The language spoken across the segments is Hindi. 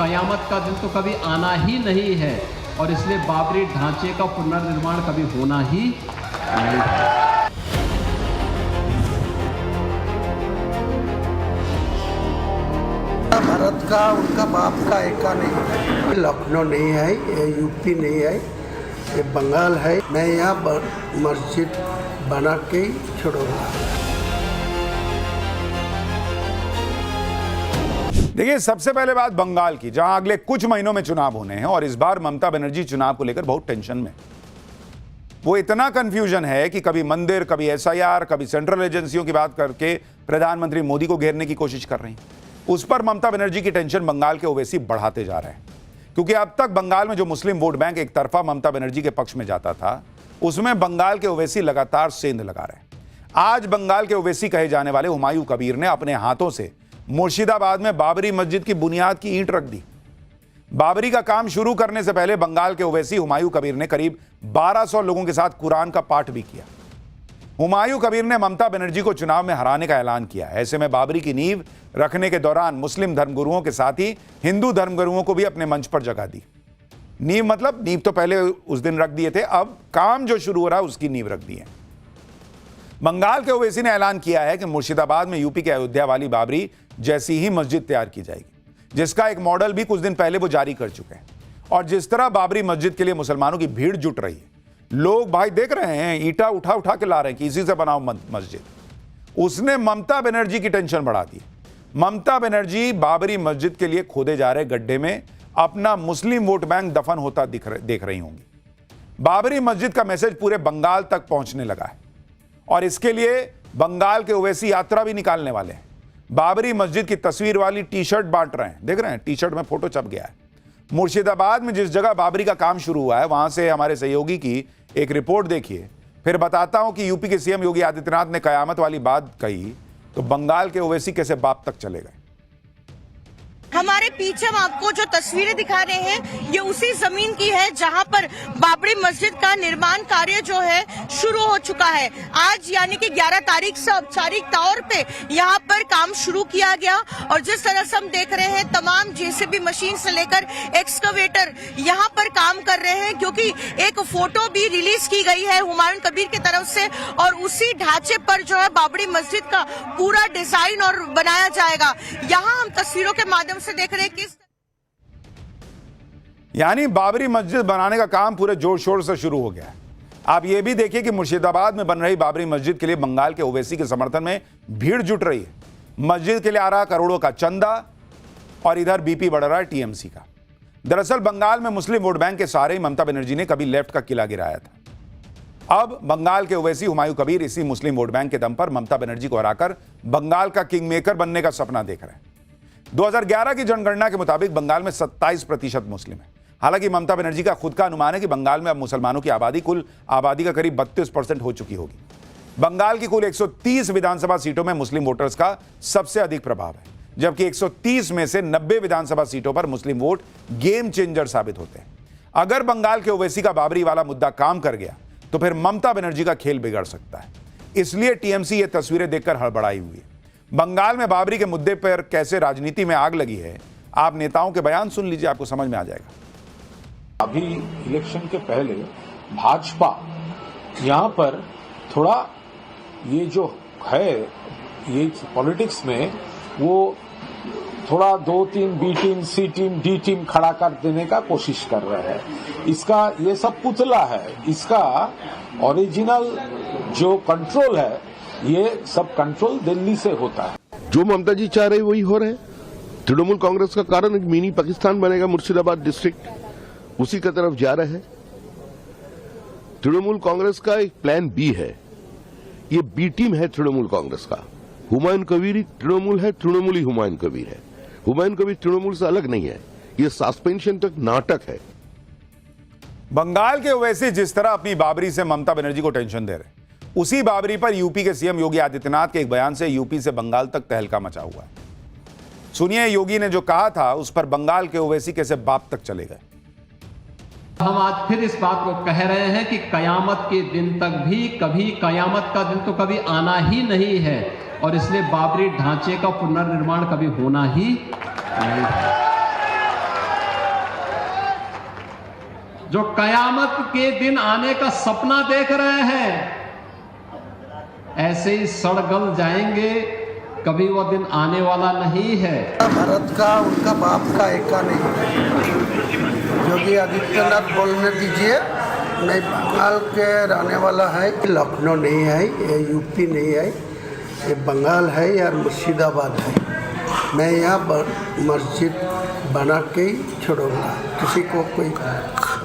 कयामत का दिन तो कभी आना ही नहीं है और इसलिए बाबरी ढांचे का पुनर्निर्माण कभी होना ही नहीं है। भारत का उनका बाप का एका नहीं है, लखनऊ नहीं है, ये यूपी नहीं है, ये बंगाल है। मैं यहाँ मस्जिद बना के ही छोड़ूंगा। देखिए, सबसे पहले बात बंगाल की, जहां अगले कुछ महीनों में चुनाव होने हैं और इस बार ममता बनर्जी चुनाव को लेकर बहुत टेंशन में। वो इतना कंफ्यूजन है कि कभी मंदिर, कभी एसआईआर, कभी सेंट्रल एजेंसियों की बात करके प्रधानमंत्री मोदी को घेरने की कोशिश कर रही हैं। उस पर ममता बनर्जी की टेंशन बंगाल के ओवैसी बढ़ाते जा रहे हैं, क्योंकि अब तक बंगाल में जो मुस्लिम वोट बैंक एक तरफा ममता बनर्जी के पक्ष में जाता था, उसमें बंगाल के ओवैसी लगातार सेंध लगा रहे हैं। आज बंगाल के ओवैसी कहे जाने वाले हुमायूं कबीर ने अपने हाथों से मुर्शिदाबाद में बाबरी मस्जिद की बुनियाद की ईंट रख दी। बाबरी का काम शुरू करने से पहले बंगाल के ओवैसी हुमायूं कबीर ने करीब 1200 लोगों के साथ कुरान का पाठ भी किया। हुमायूं कबीर ने ममता बनर्जी को चुनाव में हराने का ऐलान किया। ऐसे में बाबरी की नींव रखने के दौरान मुस्लिम धर्मगुरुओं के साथ ही हिंदू धर्मगुरुओं को भी अपने मंच पर जगह दी। नींव मतलब नींव तो पहले उस दिन रख दिए थे, अब काम जो शुरू हो रहा है उसकी नींव रख दी है। बंगाल के ओवैसी ने ऐलान किया है कि मुर्शिदाबाद में यूपी के अयोध्या वाली बाबरी जैसी ही मस्जिद तैयार की जाएगी, जिसका एक मॉडल भी कुछ दिन पहले वो जारी कर चुके हैं। और जिस तरह बाबरी मस्जिद के लिए मुसलमानों की भीड़ जुट रही है, लोग भाई देख रहे हैं, ईंटा उठा उठा के ला रहे हैं कि इसी से बनाओ मस्जिद, उसने ममता बनर्जी की टेंशन बढ़ा दी। ममता बनर्जी बाबरी मस्जिद के लिए खोदे जा रहे गड्ढे में अपना मुस्लिम वोट बैंक दफन होता देख रही होंगी। बाबरी मस्जिद का मैसेज पूरे बंगाल तक पहुंचने लगा है और इसके लिए बंगाल के ओवैसी यात्रा भी निकालने वाले हैं। बाबरी मस्जिद की तस्वीर वाली टी शर्ट बांट रहे हैं, देख रहे हैं, टी शर्ट में फोटो छप गया है। मुर्शिदाबाद में जिस जगह बाबरी का काम शुरू हुआ है, वहां से हमारे सहयोगी की एक रिपोर्ट देखिए, फिर बताता हूं कि यूपी के सीएम योगी आदित्यनाथ ने कयामत वाली बात कही तो बंगाल के ओवैसी कैसे बाप तक चले गए। हमारे पीछे हम आपको जो तस्वीरें दिखा रहे हैं, ये उसी जमीन की है जहां पर बाबरी मस्जिद का निर्माण कार्य जो है शुरू हो चुका है। आज यानी कि 11 तारीख से औपचारिक तौर पे यहां पर काम शुरू किया गया और जिस तरह से हम देख रहे हैं, तमाम जेसीबी मशीन से लेकर एक्सकवेटर यहां पर काम कर रहे हैं, क्योंकि एक फोटो भी रिलीज की गई है हुमायूं कबीर की तरफ से और उसी ढांचे पर जो है बाबरी मस्जिद का पूरा डिजाइन और बनाया जाएगा। यहाँ हम तस्वीरों के माध्यम से देख रहे हैं किस यानी बाबरी मस्जिद बनाने का काम पूरे जोर शोर से शुरू हो गया है। आप ये भी देखिए कि मुर्शिदाबाद में बन रही बाबरी मस्जिद के लिए बंगाल के ओवैसी के समर्थन में भीड़ जुट रही है। मस्जिद के लिए आ रहा करोड़ों का चंदा और इधर बीपी बढ़ रहा है टीएमसी का। दरअसल बंगाल में मुस्लिम वोट बैंक के सहारे ही ममता बनर्जी ने कभी लेफ्ट का किला गिराया था। अब बंगाल के ओवैसी हुमायूं कबीर इसी मुस्लिम वोट बैंक के दम पर ममता बनर्जी को हराकर बंगाल का किंग मेकर बनने का सपना देख रहे हैं। 2011 की जनगणना के मुताबिक बंगाल में 27% मुस्लिम है। हालांकि ममता बनर्जी का खुद का अनुमान है कि बंगाल में अब मुसलमानों की आबादी कुल आबादी का करीब 32% हो चुकी होगी। बंगाल की कुल 130 विधानसभा सीटों में मुस्लिम वोटर्स का सबसे अधिक प्रभाव है, जबकि 130 में से 90 विधानसभा सीटों पर मुस्लिम वोट गेम चेंजर साबित होते हैं। अगर बंगाल के ओवैसी का बाबरी वाला मुद्दा काम कर गया तो फिर ममता बनर्जी का खेल बिगड़ सकता है। इसलिए टीएमसी ये तस्वीरें देखकर हड़बड़ाई हुई है। बंगाल में बाबरी के मुद्दे पर कैसे राजनीति में आग लगी है, आप नेताओं के बयान सुन लीजिए, आपको समझ में आ जाएगा। अभी इलेक्शन के पहले भाजपा यहाँ पर थोड़ा ये जो है ये पॉलिटिक्स में वो थोड़ा 2-3 बी टीम, सी टीम, डी टीम खड़ा कर देने का कोशिश कर रहे हैं। इसका ये सब पुतला है, इसका ओरिजिनल जो कंट्रोल है ये सब कंट्रोल दिल्ली से होता है। जो ममता जी चाह रहे वही हो रहे हैं। तृणमूल कांग्रेस का कारण एक मिनी पाकिस्तान बनेगा मुर्शिदाबाद डिस्ट्रिक्ट, उसी की तरफ जा रहे हैं। तृणमूल कांग्रेस का एक प्लान बी है, ये बी टीम है तृणमूल कांग्रेस का। हुमायूं कबीर तृणमूल है, तृणमूल ही हुमायूं कबीर है। हुमायूं कबीर तृणमूल से अलग नहीं है, ये सस्पेंशन तक नाटक है। बंगाल के ओवैसी जिस तरह अपनी बाबरी से ममता बनर्जी को टेंशन दे रहे, उसी बाबरी पर यूपी के सीएम योगी आदित्यनाथ के एक बयान से यूपी से बंगाल तक तहलका मचा हुआ है। सुनिए योगी ने जो कहा था, उस पर बंगाल के ओवैसी कैसे बाप तक चले गए। हम आज फिर इस बात को कह रहे हैं कि कयामत के दिन तक भी कभी कयामत का दिन तो कभी आना ही नहीं है और इसलिए बाबरी ढांचे का पुनर्निर्माण कभी होना ही नहीं है। जो कयामत के दिन आने का सपना देख रहे हैं, ऐसे ही सड़ गल जाएंगे, कभी वो दिन आने वाला नहीं है। भारत का उनका बाप का एका नहीं है। योगी आदित्यनाथ बोलने दीजिए, मैं बंगाल के रहने वाला है। लखनऊ नहीं है, ये यूपी नहीं है, ये बंगाल है या मुर्शिदाबाद है। मैं यहाँ मस्जिद बना के ही छोड़ूंगा। किसी को कोई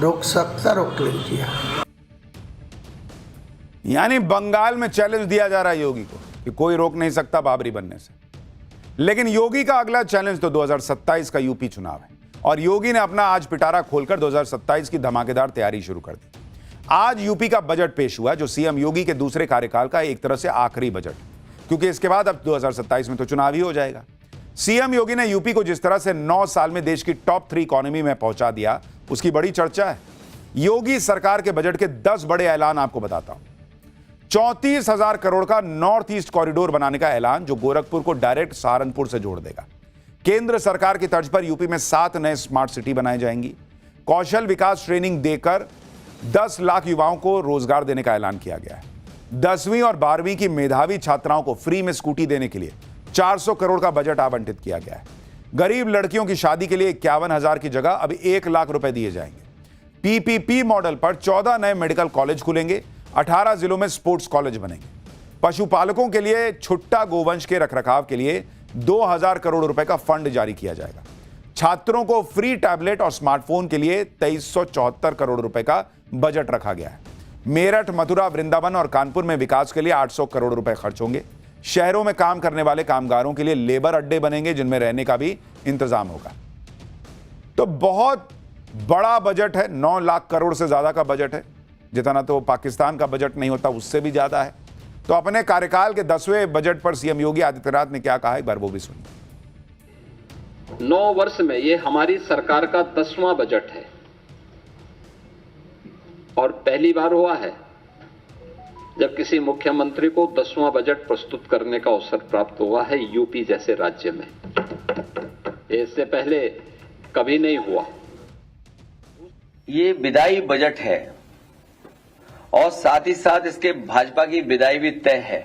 रोक सकता, रोक लीजिए। यानी बंगाल में चैलेंज दिया जा रहा है योगी को कि कोई रोक नहीं सकता बाबरी बनने से। लेकिन योगी का अगला चैलेंज तो 2027 का यूपी चुनाव है और योगी ने अपना आज पिटारा खोलकर 2027 की धमाकेदार तैयारी शुरू कर दी। आज यूपी का बजट पेश हुआ, जो सीएम योगी के दूसरे कार्यकाल का एक तरह से आखिरी बजट, क्योंकि इसके बाद अब 2027 में तो चुनाव ही हो जाएगा। सीएम योगी ने यूपी को जिस तरह से 9 साल में देश की टॉप 3 इकोनॉमी में पहुंचा दिया, उसकी बड़ी चर्चा है। योगी सरकार के बजट के 10 बड़े ऐलान आपको बताता हूं। 34,000 करोड़ का नॉर्थ ईस्ट कॉरिडोर बनाने का ऐलान, जो गोरखपुर को डायरेक्ट सहारनपुर से जोड़ देगा। केंद्र सरकार की तर्ज पर यूपी में 7 नए स्मार्ट सिटी बनाई जाएंगी। कौशल विकास ट्रेनिंग देकर 10 लाख युवाओं को रोजगार देने का ऐलान किया गया है। 10वीं और 12वीं की मेधावी छात्राओं को फ्री में स्कूटी देने के लिए 400 करोड़ का बजट आवंटित किया गया है। गरीब लड़कियों की शादी के लिए 51,000 की जगह अब 1 लाख रुपए दिए जाएंगे। पीपीपी मॉडल पर 14 नए मेडिकल कॉलेज खुलेंगे। 18 जिलों में स्पोर्ट्स कॉलेज बनेंगे। पशुपालकों के लिए छुट्टा गोवंश के रखरखाव के लिए 2,000 करोड़ रुपए का फंड जारी किया जाएगा। छात्रों को फ्री टैबलेट और स्मार्टफोन के लिए 2374 करोड़ रुपए का बजट रखा गया है। मेरठ, मथुरा, वृंदावन और कानपुर में विकास के लिए 800 करोड़ रुपए खर्च होंगे। शहरों में काम करने वाले कामगारों के लिए लेबर अड्डे बनेंगे, जिनमें रहने का भी इंतजाम होगा। तो बहुत बड़ा बजट है, 9 लाख करोड़ से ज्यादा का बजट है, जितना तो पाकिस्तान का बजट नहीं होता, उससे भी ज्यादा है। तो अपने कार्यकाल के 10वें बजट पर सीएम योगी आदित्यनाथ ने क्या कहा, एक बार वो भी सुनिए। 9 वर्ष में ये हमारी सरकार का 10वां बजट है और पहली बार हुआ है जब किसी मुख्यमंत्री को 10वां बजट प्रस्तुत करने का अवसर प्राप्त हुआ है यूपी जैसे राज्य में। इससे पहले कभी नहीं हुआ। ये विदाई बजट है और साथ ही साथ इसके भाजपा की विदाई भी तय है।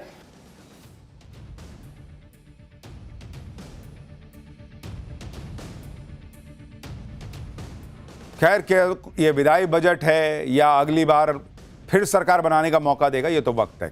खैर, क्या ये विदाई बजट है या अगली बार फिर सरकार बनाने का मौका देगा, ये तो वक्त है।